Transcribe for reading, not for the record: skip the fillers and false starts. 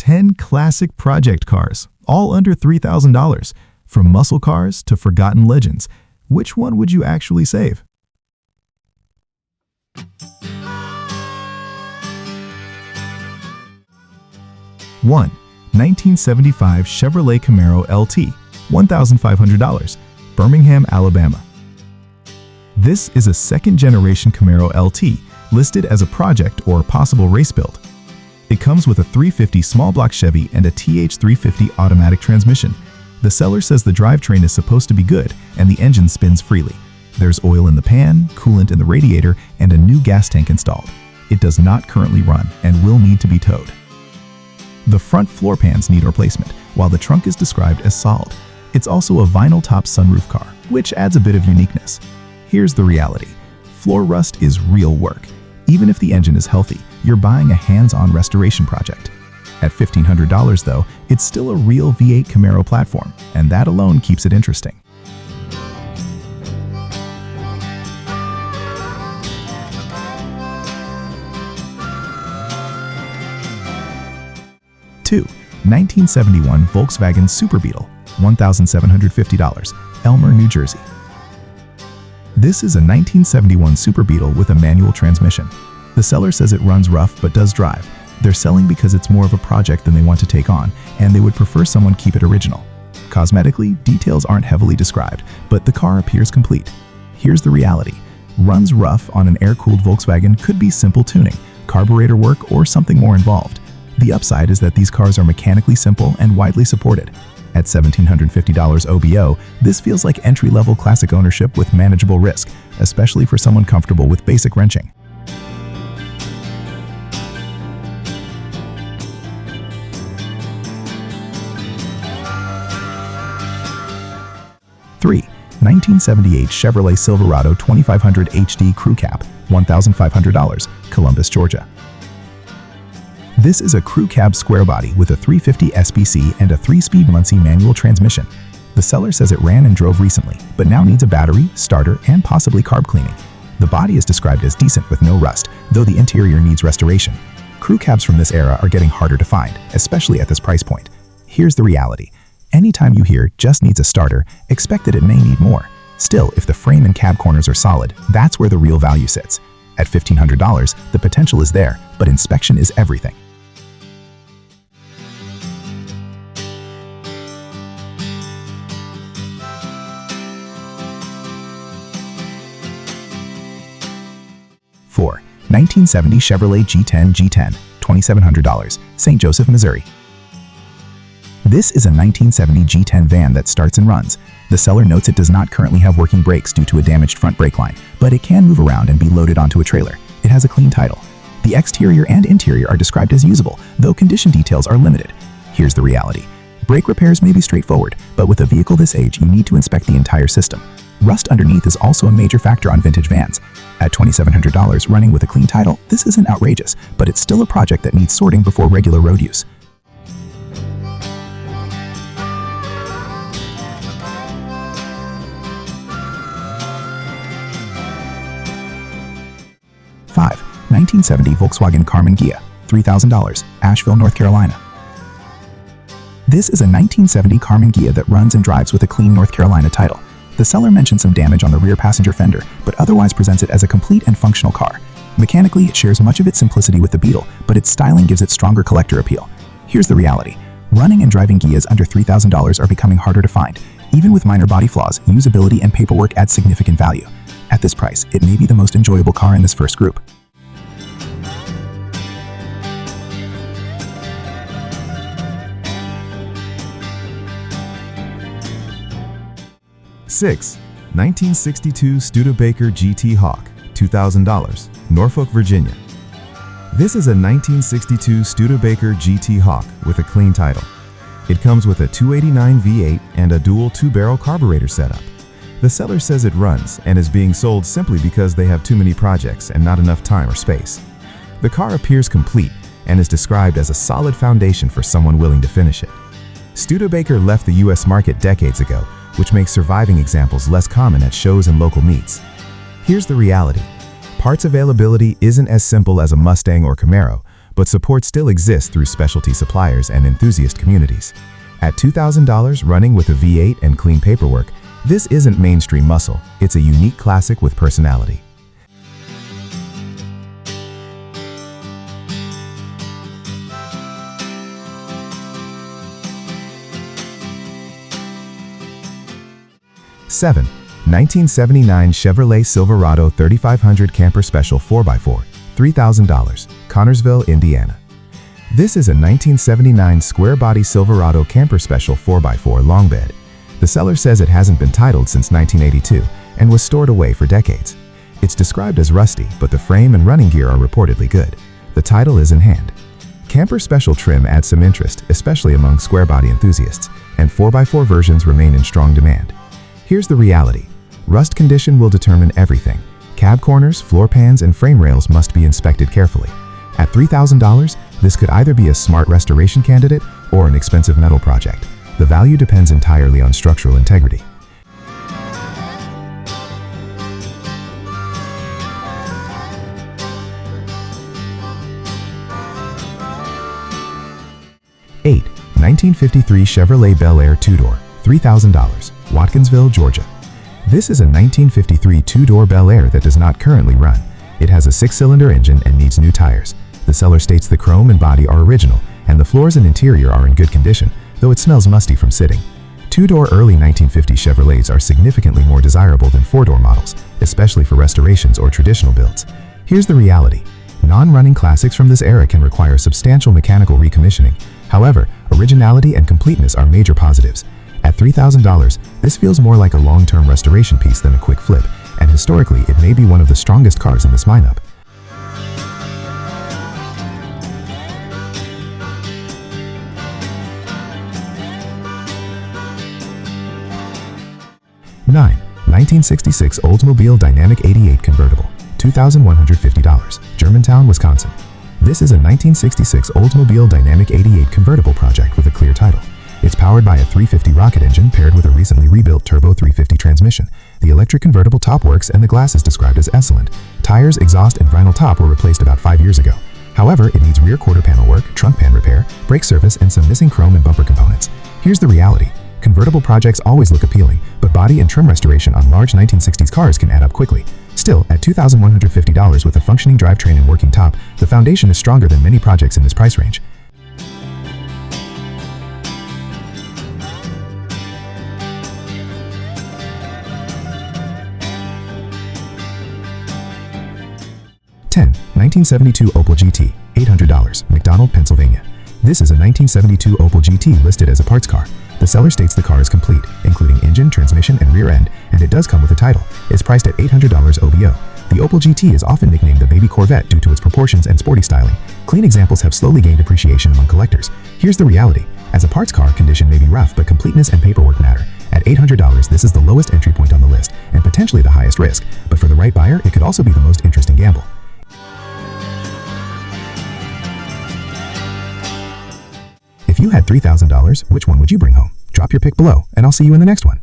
10 classic project cars, all under $3,000. From muscle cars to forgotten legends, which one would you actually save? 1. 1975 Chevrolet Camaro LT, $1,500, Birmingham, Alabama. This is a second-generation Camaro LT listed as a project or possible race build. It comes with a 350 small block Chevy and a TH350 automatic transmission. The seller says the drivetrain is supposed to be good and the engine spins freely. There's oil in the pan, coolant in the radiator, and a new gas tank installed. It does not currently run and will need to be towed. The front floor pans need replacement, while the trunk is described as solid. It's also a vinyl-top sunroof car, which adds a bit of uniqueness. Here's the reality. Floor rust is real work. Even if the engine is healthy, you're buying a hands-on restoration project. At $1,500 though, it's still a real V8 Camaro platform, and that alone keeps it interesting. 2. 1971 Volkswagen Super Beetle, $1,750, Elmer, New Jersey. This is a 1971 Super Beetle with a manual transmission. The seller says it runs rough but does drive. They're selling because it's more of a project than they want to take on, and they would prefer someone keep it original. Cosmetically, details aren't heavily described, but the car appears complete. Here's the reality. Runs rough on an air-cooled Volkswagen could be simple tuning, carburetor work, or something more involved. The upside is that these cars are mechanically simple and widely supported. At $1,750 OBO, this feels like entry-level classic ownership with manageable risk, especially for someone comfortable with basic wrenching. 3. 1978 Chevrolet Silverado 2500 HD Crew Cab, $1,500, Columbus, Georgia. This is a crew cab square body with a 350 SPC and a 3-speed Muncie manual transmission. The seller says it ran and drove recently, but now needs a battery, starter, and possibly carb cleaning. The body is described as decent with no rust, though the interior needs restoration. Crew cabs from this era are getting harder to find, especially at this price point. Here's the reality. Anytime you hear just needs a starter, expect that it may need more. Still, if the frame and cab corners are solid, that's where the real value sits. At $1,500, the potential is there, but inspection is everything. 4. 1970 Chevrolet G10, $2,700, St. Joseph, Missouri. This is a 1970 G10 van that starts and runs. The seller notes it does not currently have working brakes due to a damaged front brake line, but it can move around and be loaded onto a trailer. It has a clean title. The exterior and interior are described as usable, though condition details are limited. Here's the reality. Brake repairs may be straightforward, but with a vehicle this age, you need to inspect the entire system. Rust underneath is also a major factor on vintage vans. At $2,700 running with a clean title, this isn't outrageous, but it's still a project that needs sorting before regular road use. 5. 1970 Volkswagen Karmann Ghia, $3,000, Asheville, North Carolina. This is a 1970 Karmann Ghia that runs and drives with a clean North Carolina title. The seller mentioned some damage on the rear passenger fender, but otherwise presents it as a complete and functional car. Mechanically, it shares much of its simplicity with the Beetle, but its styling gives it stronger collector appeal. Here's the reality. Running and driving Ghias under $3,000 are becoming harder to find. Even with minor body flaws, usability and paperwork add significant value. At this price, it may be the most enjoyable car in this first group. 6. 1962 Studebaker GT Hawk, $2,000, Norfolk, Virginia. This is a 1962 Studebaker GT Hawk with a clean title. It comes with a 289 V8 and a dual 2-barrel carburetor setup. The seller says it runs and is being sold simply because they have too many projects and not enough time or space. The car appears complete and is described as a solid foundation for someone willing to finish it. Studebaker left the US market decades ago, which makes surviving examples less common at shows and local meets. Here's the reality. Parts availability isn't as simple as a Mustang or Camaro, but support still exists through specialty suppliers and enthusiast communities. At $2,000 running with a V8 and clean paperwork, this isn't mainstream muscle, it's a unique classic with personality. Seven, 1979 Chevrolet Silverado 3500 Camper Special 4x4, $3,000, Connorsville, Indiana. This is a 1979 square-body Silverado Camper Special 4x4 long bed. The seller says it hasn't been titled since 1982 and was stored away for decades. It's described as rusty, but the frame and running gear are reportedly good. The title is in hand. Camper Special trim adds some interest, especially among square-body enthusiasts, and 4x4 versions remain in strong demand. Here's the reality. Rust condition will determine everything. Cab corners, floor pans, and frame rails must be inspected carefully. At $3,000, this could either be a smart restoration candidate or an expensive metal project. The value depends entirely on structural integrity. Eight, 1953 Chevrolet Bel Air two-door, $3,000, Watkinsville, Georgia. This is a 1953 two-door Bel Air that does not currently run. It has a 6-cylinder engine and needs new tires. The seller states the chrome and body are original, and the floors and interior are in good condition, though it smells musty from sitting. Two-door early 1950 Chevrolets are significantly more desirable than four-door models, especially for restorations or traditional builds. Here's the reality. Non-running classics from this era can require substantial mechanical recommissioning. However, originality and completeness are major positives. At $3,000, this feels more like a long-term restoration piece than a quick flip, and historically, it may be one of the strongest cars in this lineup. Nine, 1966 Oldsmobile Dynamic 88 Convertible, $2,150, Germantown, Wisconsin. This is a 1966 Oldsmobile Dynamic 88 convertible project with a clear title. It's powered by a 350 rocket engine paired with a recently rebuilt turbo 350 transmission. The electric convertible top works and the glass is described as excellent. Tires, exhaust, and vinyl top were replaced about 5 years ago. However, it needs rear quarter panel work, trunk pan repair, brake service, and some missing chrome and bumper components. Here's the reality. Convertible projects always look appealing, but body and trim restoration on large 1960s cars can add up quickly. Still, at $2,150 with a functioning drivetrain and working top, the foundation is stronger than many projects in this price range. Ten, 1972 Opel GT, $800, McDonald, Pennsylvania. This is a 1972 Opel GT listed as a parts car. The seller states the car is complete, including engine, transmission, and rear end, and it does come with a title. It's priced at $800 OBO. The Opel GT is often nicknamed the baby Corvette due to its proportions and sporty styling. Clean examples have slowly gained appreciation among collectors. Here's the reality. As a parts car, condition may be rough, but completeness and paperwork matter. At $800, this is the lowest entry point on the list, and potentially the highest risk. But for the right buyer, it could also be the most interesting gamble. If you had $3,000, which one would you bring home? Drop your pick below, and I'll see you in the next one.